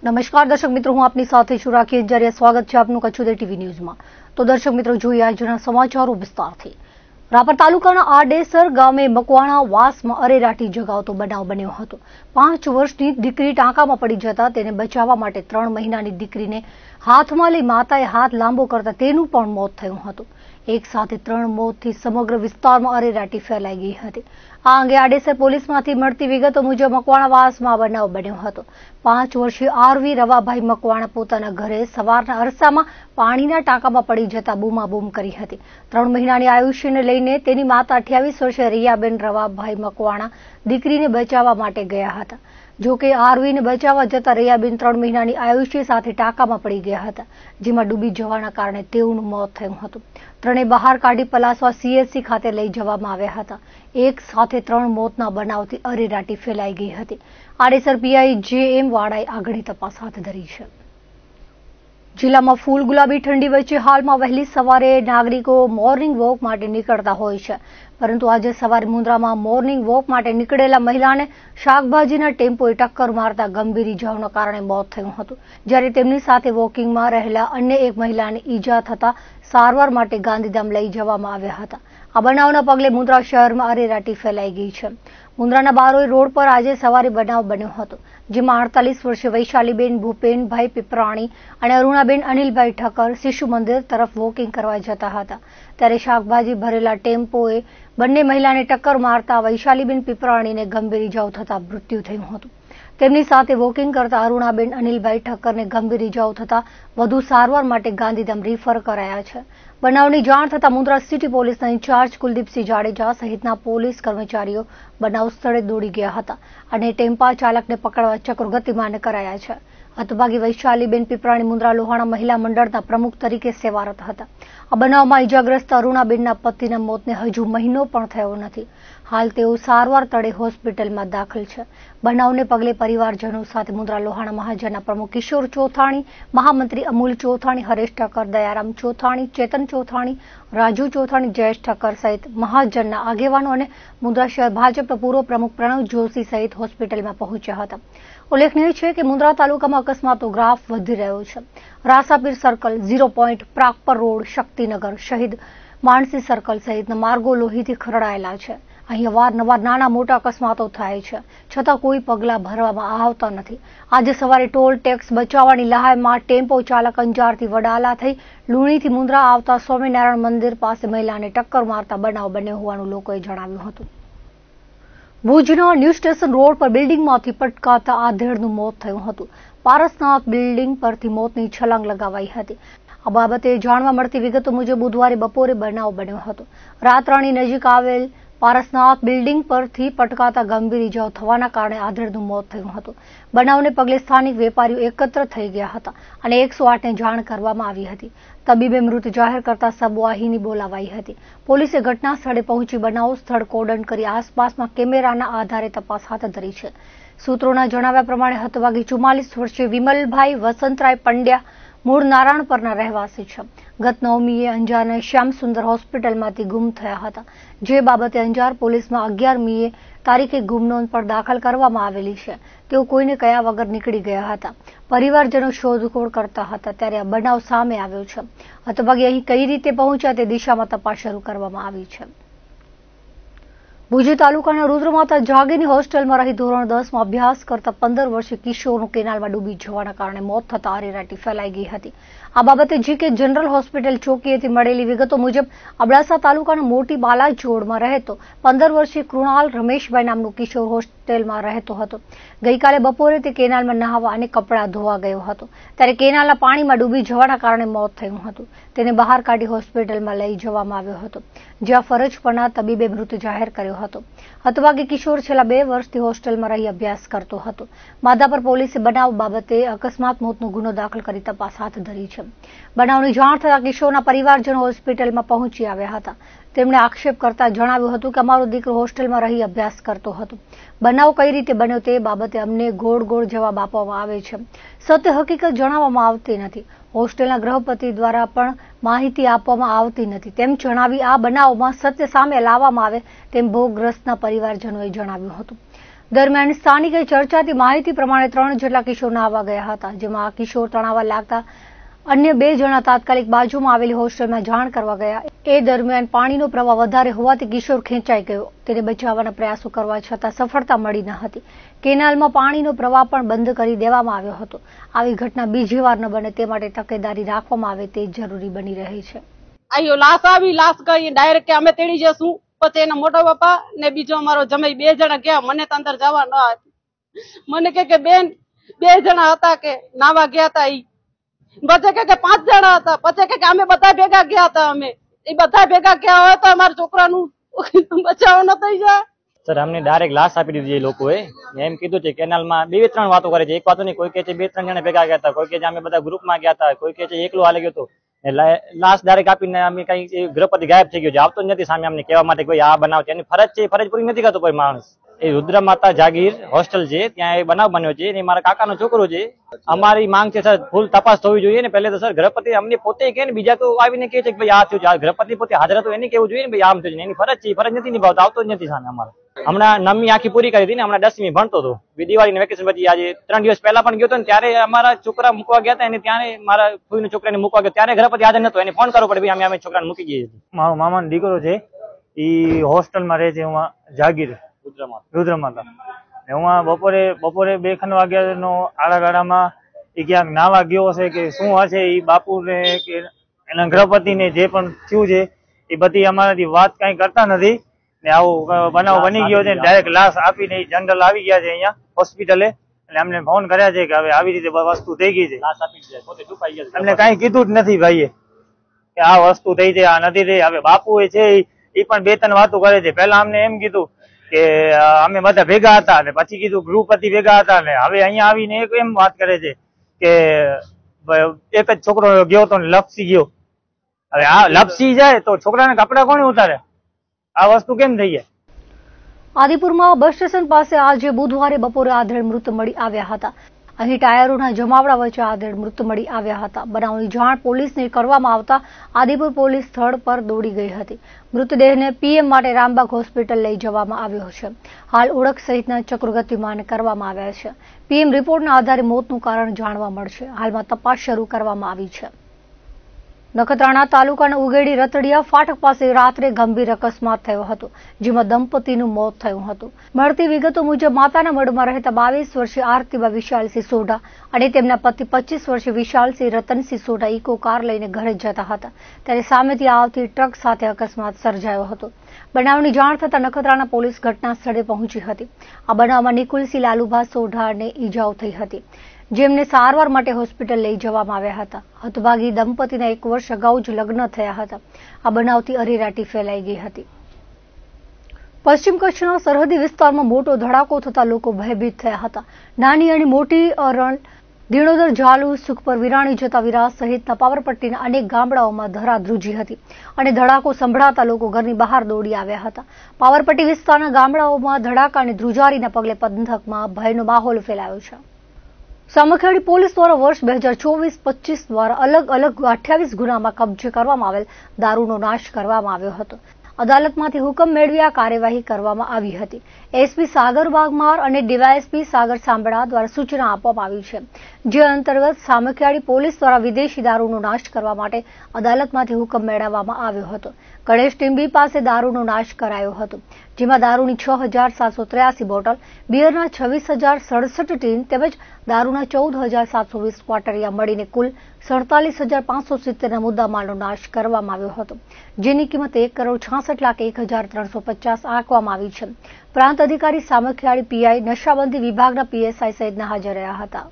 નમસ્કાર દર્શક મિત્રો, હું આપની સાથે છું રાખી અંજારિયા। સ્વાગત છે આપનું કચ્છ ઉદય ટીવી ન્યૂઝમાં। તો દર્શક મિત્રો, જોઈએ આજના સમાચારો વિસ્તારથી। રાપર તાલુકાના આડેસર ગામે મકવાણા વાસમાં અરેરાટી જગાવતો બનાવ બન્યો હતો। 5 વર્ષની દીકરી ટાંકામાં પડી જતા તેને બચાવવા માટે 3 મહિનાની દીકરીને હાથમાં લઈ માતાએ હાથ લાંબો કરતા તેનું પણ મોત થયું હતું। એક સાથે 3 મોતથી સમગ્ર વિસ્તારમાં અરેરાટી ફેલાઈ ગઈ હતી। આ અંગે આડેસર પોલીસમાંથી મળતી વિગતો મુજબ મકવાણા વાસમાં બનાવ બન્યો હતો। 5 વર્ષીય આરવી રવાભાઈ મકવાણા પોતાના ઘરે સવારના અરસામાં પાણીના ટાંકામાં પડી જતા બૂમાબૂમ કરી હતી। 3 મહિનાની આયુષ્યને લઈને તેની માતા 28 વર્ષીય રિયાબેન રવાભાઈ મકવાણા દીકરીને બચાવવા માટે ગયા હતા। જો કે આરવીને બચાવવા જતા રિયાબેન 3 મહિનાની આયુષ્ય સાથે ટાંકામાં પડી ગયા હતા, જેમાં ડૂબી જવાના કારણે તેઓનું મોત થયું હતું। ત્રણેય બહાર કાઢી પલાસવા સીએચસી ખાતે લઈ જવામાં આવ્યા હતા। એક સાથે 3 મોતના બનાવથી અરેરાટી ફેલાઈ ગઈ હતી। આડેસર પીઆઈ જેએમ વાળાએ આગળની તપાસ હાથ ધરી છે। જિલ્લામાં ફૂલ ગુલાબી ઠંડી વચ્ચે હાલમાં વહેલી સવારે નાગરિકો મોર્નિંગ વોક માટે નીકળતા હોય છે, પરંતુ આજે સવારે મુન્દ્રામાં મોર્નિંગ વોક માટે નીકળેલા મહિલાને શાકભાજીના ટેમ્પોએ ટક્કર મારતા ગંભીર ઇજાઓના કારણે મોત થયું હતું, જ્યારે તેમની સાથે વોકિંગમાં રહેલા અન્ય એક મહિલાને ઈજા થતા સારવાર માટે ગાંધીધામ લઈ જવામાં આવ્યા હતા। આ બનાવના પગલે મુન્દ્રા શહેરમાં અરેરાટી ફેલાઈ ગઈ છે। મુન્દ્રાના બારોઈ રોડ પર આજે સવારે બનાવ બન્યો હતો, જેમાં 48 વર્ષીય વૈશાલીબેન ભૂપેનભાઈ પીપરાણી અને અરુણાબેન અનિલભાઈ ઠક્કર શિશુ મંદિર તરફ વોકિંગ કરવા જતા હતા, ત્યારે શાકભાજી ભરેલા ટેમ્પોએ બંને મહિલાને ટક્કર મારતા વૈશાલીબેન પીપરાણીને ગંભીર ઇજાઓ થતા મૃત્યુ થયું હતું। તેમની સાથે વોકિંગ કરતા અરુણાબેન અનિલભાઈ ઠક્કરને ગંભીર ઇજાઓ થતા વધુ સારવાર માટે ગાંધીધામ રિફર કરાયા છે। બનાવની જાણ થતા મુન્દ્રા સિટી પોલીસના ઇન્ચાર્જ કુલદીપસિંહ જાડેજા સહિતના પોલીસ કર્મચારીઓ બનાવ સ્થળે દોડી ગયા હતા અને ટેમ્પા ચાલકને પકડવા ચક્રો ગતિમાન કરાયા છે। હતભાગી વૈશાલીબેન પીપરાણી મુન્દ્રા લોહાણા મહિલા મંડળના પ્રમુખ તરીકે સેવારત હતા। આ બનાવમાં ઇજાગ્રસ્ત અરુણાબેનના પતિના મોતને હજુ મહિનો પણ થયો નથી। હાલ તેઓ સારવાર તળે હોસ્પિટલમાં દાખલ છે। બનાવને પગલે પરિવારજનો સાથે મુન્દ્રા લોહાણા મહાજનના પ્રમુખ કિશોર ચોથાણી, મહામંત્રી અમૂલ ચોથાણી, હરેશ ઠક્કર, દયારામ ચોથાણી, ચેતન ચોથાણી, રાજુ ચોથાણી, જયેશ ઠક્કર સહિત મહાજનના આગેવાનો અને મુન્દ્રા શહેર ભાજપના પૂર્વ પ્રમુખ પ્રણવ જોશી સહિત હોસ્પિટલમાં પહોંચ્યા હતા। ઉલ્લેખનીય છે કે મુન્દ્રા તાલુકામાં અકસ્માતો ગ્રાફ વધી રહ્યો છે। Rasapir circle, 0 point, Pragpar road, Shaktinagar, Shahid Mansi circle સહિતના માર્ગો લોહીથી ખરડાયેલા છે। અહીં અવારનવાર નાના મોટા અકસ્માતો થાય છે, છતાં કોઈ પગલાં ભરવામાં આવતા નથી। આજે સવારે ટોલ ટેક્સ બચાવવાની લહાયમાં ટેમ્પો ચાલક અંજારથી વડાલા થઈ લુણીથી મુન્દ્રા આવતા સ્વામિનારાયણ મંદિર પાસે મહિલાને ટક્કર મારતા બનાવ બન્યો હોવાનું લોકોએ જણાવ્યું હતું। ભુજના ન્યૂ સ્ટેશન રોડ પર બિલ્ડિંગમાંથી પટકાતા આધેડનું મોત થયું હતું। પારસનાથ બિલ્ડિંગ પરથી મોતની છલાંગ લગાવાઈ હતી। આ બાબતે જાણવા મળતી વિગતો મુજબ બુધવારે બપોરે બનાવ બન્યો હતો। રાતરાણી નજીક આવેલ પારસનાથ બિલ્ડિંગ પરથી પટકાતા ગંભીર ઇજાઓ થવાના કારણે આધેડનું મોત થયું હતું। બનાવને પગલે સ્થાનિક વેપારીઓ એકત્ર થઈ ગયા હતા અને 108ને જાણ કરવામાં આવી હતી। તબીબે મૃત જાહેર કરતા સબવાહિની બોલાવાઈ હતી। પોલીસે ઘટના સ્થળે પહોંચી બનાવ સ્થળ કોર્ડન કરી આસપાસના કેમેરાના આધારે તપાસ હાથ ધરી છે। સૂત્રોના જણાવ્યા પ્રમાણે હતભાગી 44 વર્ષીય વિમલભાઈ વસંતરાય પંડ્યા મૂળ નારાયણપરના રહેવાસી છે। ગત 9મીએ અંજારના શ્યામ સુંદર હોસ્પિટલમાંથી ગુમ થયા હતા, જે બાબતે અંજાર પોલીસમાં 11મીએ તારીખે ગુમ નોંધ પણ દાખલ કરવામાં આવેલી છે। તેઓ કોઈને કયા વગર નીકળી ગયા હતા। પરિવારજનો શોધખોળ કરતા હતા ત્યારે આ બનાવ સામે આવ્યો છે। હતભાગી અહીં કઈ રીતે પહોંચ્યા તે દિશામાં તપાસ શરૂ કરવામાં આવી છે। ભુજ તાલુકાના રુદ્રમાતા જાગીરની હોસ્ટેલમાં રહી ધોરણ 10માં અભ્યાસ કરતા 15 વર્ષીય કિશોરનું કેનાલમાં ડૂબી જવાના કારણે મોત થતા અરેરાટી ફેલાઈ ગઈ હતી। આ બાબતે જીકે જનરલ હોસ્પિટલ ચોકીએથી મળેલી વિગતો મુજબ અબડાસા તાલુકાના મોટી બાલાજોડમાં રહેતો 15 વર્ષીય કૃણાલ રમેશભાઈ નામનો કિશોર હોસ્ટેલમાં રહેતો હતો। ગઈકાલે બપોરે તે કેનાલમાં નહાવા અને કપડાં ધોવા ગયો હતો, ત્યારે કેનાલના પાણીમાં ડૂબી જવાના કારણે મોત થયું હતું। તેને બહાર કાઢી હોસ્પિટલમાં લઈ જવામાં આવ્યો હતો, જ્યાં ફરજ પરના તબીબે મૃત જાહેર કર્યો હતો। હતભાગી કિશોર છેલ્લા 2 વર્ષથી હોસ્ટેલમાં રહી અભ્યાસ કરતો હતો। માધાપર પોલીસે બનાવ બાબતે અકસ્માત મોતનો ગુનો દાખલ કરી તપાસ હાથ ધરી છે। બનાવની જાણ થતાં કિશોરના પરિવારજનો હોસ્પિટલમાં પહોંચી આવ્યા હતા। તેમણે આક્ષેપ કરતા જણાવ્યું હતું કે અમારો દીકરો હોસ્ટેલમાં રહી અભ્યાસ કરતો હતો। બનાવ કઈ રીતે બન્યો તે બાબતે અમને ગોળ જવાબ આપવામાં આવે છે, સત્ય હકીકત જણાવવામાં આવતી નથી। હોસ્ટેલના ગૃહપતિ દ્વારા પણ માહિતી આપવામાં આવતી નથી તેમ જણાવી આ બનાવમાં સત્ય સામે લાવવામાં આવે તેમ ભોગગ્રસ્તના પરિવારજનોએ જણાવ્યું હતું। દરમિયાન સ્થાનિકે ચર્ચાતી માહિતી પ્રમાણે 3 જેટલા કિશોર નાહવા ગયા હતા, જેમાં કિશોર તણાવા લાગતા અન્ય 2 જણા તાત્કાલિક બાજુમાં આવેલી હોસ્ટેલમાં જાણ કરવા ગયા. એ દરમિયાન પાણીનો પ્રવાહ વધારે હોવાથી કિશોર ખેંચાઈ ગયો. તેને બચાવવાના પ્રયાસો કરવા છતાં સફળતા મળી ન હતી. કેનાલમાં પાણીનો પ્રવાહ પણ બંધ કરી દેવામાં આવ્યો હતો. આવી ઘટના બીજી વાર ન બને તે માટે તકેદારી રાખવામાં આવે તે જરૂરી બની રહી છે. આયો લાશ આવી, લાશ ગઈ ડાયરેક્ટ કે અમે તેડી જશું. પછી એના મોટા બાપા ને બીજો અમારો જમાઈ 2 જણા ગયા. મને તો અંદર જવા ન હતી. મને કે બેન 2 જણા હતા કે નાવા ગયા હતા. ઈ પછી કે 5 જણા હતા. પછી કે અમે બધા ભેગા ગયા હતા. અમે એ બધા ભેગા ગયા હોય તો અમારા છોકરાનું બચાવ ન થઈ જાય. સર અમને ડાયરેક્ટ લાશ આપી દીધી. એ લોકોએ એમ કીધું છે કેનાલમાં 2-3 વાતો કરે છે. એક વાતો નહીં, કોઈ કહે છે 2-3 જણા ભેગા ગયા હતા, કોઈ કહે છે અમે બધા ગ્રુપમાં ગયા હતા, કોઈ કહે છે એકલો હાલે ગયો હતો. લાશ ડાયરેક્ટ આપીને અમે કઈ ગૃહપતિ ગાયબ થઈ ગયો છે, આવતો જ નથી સામે અમને કહેવા માટે કોઈ આ બનાવ છે. એની ફરજ છે, ફરજ પૂરી નથી કરતો કોઈ માણસ. એ રુદ્ર માતા જાગીર હોસ્ટેલ છે, ત્યાં એ બનાવ બન્યો છે. એ મારા કાકાનો છોકરો છે. અમારી માંગ છે સર ફૂલ તપાસ થવી જોઈએ ને. પહેલે તો સર ગૃહપતિ અમને પોતે કહે ને, બીજા તો આવીને કહે છે કે ભાઈ આ થયું છે. ગૃહપતિ પોતે હાજર હતો એને કેવું જોઈએ ને ભાઈ આમ થયું છે. એની ફરજ છે, ફરજ નથી નિભાવતો, આવતો જ નથી સામે અમારે. હમણાં 9મી આખી પૂરી કરી હતી ને, હમણાં 10મી ભણતો હતો. દિવાળીની વેકેશન પછી આજે 3 દિવસ પહેલા પણ ગયો હતો ને, ત્યારે અમારા છોકરા મૂકવા ગયા હતા. એને ત્યારે મારા ફૂઈના છોકરાને મૂકવા ગયો, ત્યારે ગૃહપતિ હાજર નતો. એને ફોન કરવો પડે ભાઈ અમે છોકરાને મૂકી જઈએ છીએ. મારો મામાનો દીકરો છે, એ હોસ્ટેલમાં રહે છે. હું જાગીર રુદ્રમાતા. હું બપોરે 2 વાગ્યાનો આડાગાળામાં એ ક્યાંક નાવા ગયો હશે કે શું હશે. એ બાપુને કે એના ગૃહપતિને જે પણ થયું છે એ બધી અમારાથી વાત કઈ કરતા નથી ને. આવું બનાવ બની ગયો છે. ડાયરેક્ટ લાશ આપીને જનરલ આવી ગયા છે અહીંયા હોસ્પિટલે. એટલે અમને ફોન કર્યા છે કે હવે આવી રીતે વસ્તુ થઈ ગઈ છે. અમને કઈ કીધું જ નથી ભાઈએ કે આ વસ્તુ થઈ છે, આ નથી થઈ. હવે બાપુ એ છે એ પણ 2-3 વાતો કરે છે. પેલા અમને એમ કીધું કે અમે બધા ભેગા હતા ને પછી કીધું ગૃહપતિ ભેગા હતા ને. હવે અહીંયા આવીને એમ વાત કરે છે કે એક જ છોકરો ગયો તો ને લપસી ગયો. હવે આ લપસી જાય તો છોકરાને કપડા કોને ઉતારે? આ વસ્તુ કેમ થઈ જાય? આદિપુરમાં બસ સ્ટેશન પાસે આજે બુધવારે બપોરે આધેડ મૃત મળી આવ્યા હતા. અહીં ટાયરોના જમાવડા વચ્ચે આધેડ મૃત મળી આવ્યા હતા. બનાવની જાણ પોલીસને કરવામાં આવતા આદિપુર પોલીસ સ્થળ પર દોડી ગઈ હતી. મૃતદેહને પીએમ માટે રામબાગ હોસ્પિટલ લઈ જવામાં આવ્યો છે. હાલ ઓળખ સહિતના ચક્રો ગતિમાન કરવામાં આવ્યા છે. પીએમ રિપોર્ટના આધારે મોતનું કારણ જાણવા મળશે. હાલમાં તપાસ શરૂ કરવામાં આવી છે. નખત્રાણા તાલુકાના ઉગેડી રતડિયા ફાટક પાસે રાત્રે ગંભીર અકસ્માત થયો હતો, જેમાં દંપતીનું મોત થયું હતું. મળતી વિગતો મુજબ માતાના મઢમાં રહેતા 22 વર્ષીય આરતીબા વિશાલસિંહ સોઢા અને તેમના પતિ 25 વર્ષીય વિશાલસિંહ રતનસિંહ સોઢા ઇકો કાર લઈને ઘરે જતા હતા, ત્યારે સામેથી આવતી ટ્રક સાથે અકસ્માત સર્જાયો હતો. બનાવની જાણ થતાં નખત્રાણા પોલીસ ઘટના સ્થળે પહોંચી હતી. આ બનાવમાં નિકુલસિંહ લાલુભા સોઢાને ઈજાઓ થઈ હતી, જેમને સારવાર માટે હોસ્પિટલ લઈ જવામાં આવ્યા હતા. હતભાગી દંપતીના 1 વર્ષ અગાઉ જ લગ્ન થયા હતા. આ બનાવથી અરેરાટી ફેલાઈ ગઈ હતી. પશ્ચિમ કચ્છના સરહદી વિસ્તારમાં મોટો ધડાકો થતા લોકો ભયભીત થયા હતા. નાની અને મોટી અરણ, દિણોદર, ઝાલુ, સુખપર, વિરાણી જતા વિરાજ સહિતના પાવરપટ્ટીના અનેક ગામડાઓમાં ધરા ધ્રુજી હતી અને ધડાકો સંભળાતા લોકો ઘરની બહાર દોડી આવ્યા હતા. પાવરપટ્ટી વિસ્તારના ગામડાઓમાં ધડાકા અને ધ્રુજારીના પગલે પંથકમાં ભયનો માહોલ ફેલાયો છે. સામખિયાળી પોલીસ દ્વારા વર્ષ 2024-25 દ્વારા અલગ અલગ 28 ગુનામાં કબજે કરવામાં આવેલ દારૂનો નાશ કરવામાં આવ્યો હતો. અદાલતમાંથી હુકમ મેળવી આ કાર્યવાહી કરવામાં આવી હતી. એસપી સાગર વાઘમાર અને ડીવાયએસપી સાગર સાંભળા દ્વારા સૂચના આપવામાં આવી છે, જે અંતર્ગત સામખિયાળી પોલીસ દ્વારા વિદેશી દારૂનો નાશ કરવા માટે અદાલતમાંથી હુકમ મેળવવામાં આવ્યો હતો. ગણેશ ટીમ્બી પાસે દારૂનો નાશ કરાયો હતો, જેમાં દારૂની 6,783 બોટલ, બિયરના 26,067 ટીન તેમજ દારૂના 14,720 ક્વાટરિયા મળીને કુલ 47,570ના મુદ્દામાલનો નાશ કરવામાં આવ્યો હતો, જેની કિંમત 1,66,01,350 આંકવામાં આવી છે. પ્રાંત અધિકારી સામખિયાળી પીઆઈ, નશાબંધી વિભાગના પીએસઆઈ સહિતના હાજર રહ્યા હતા.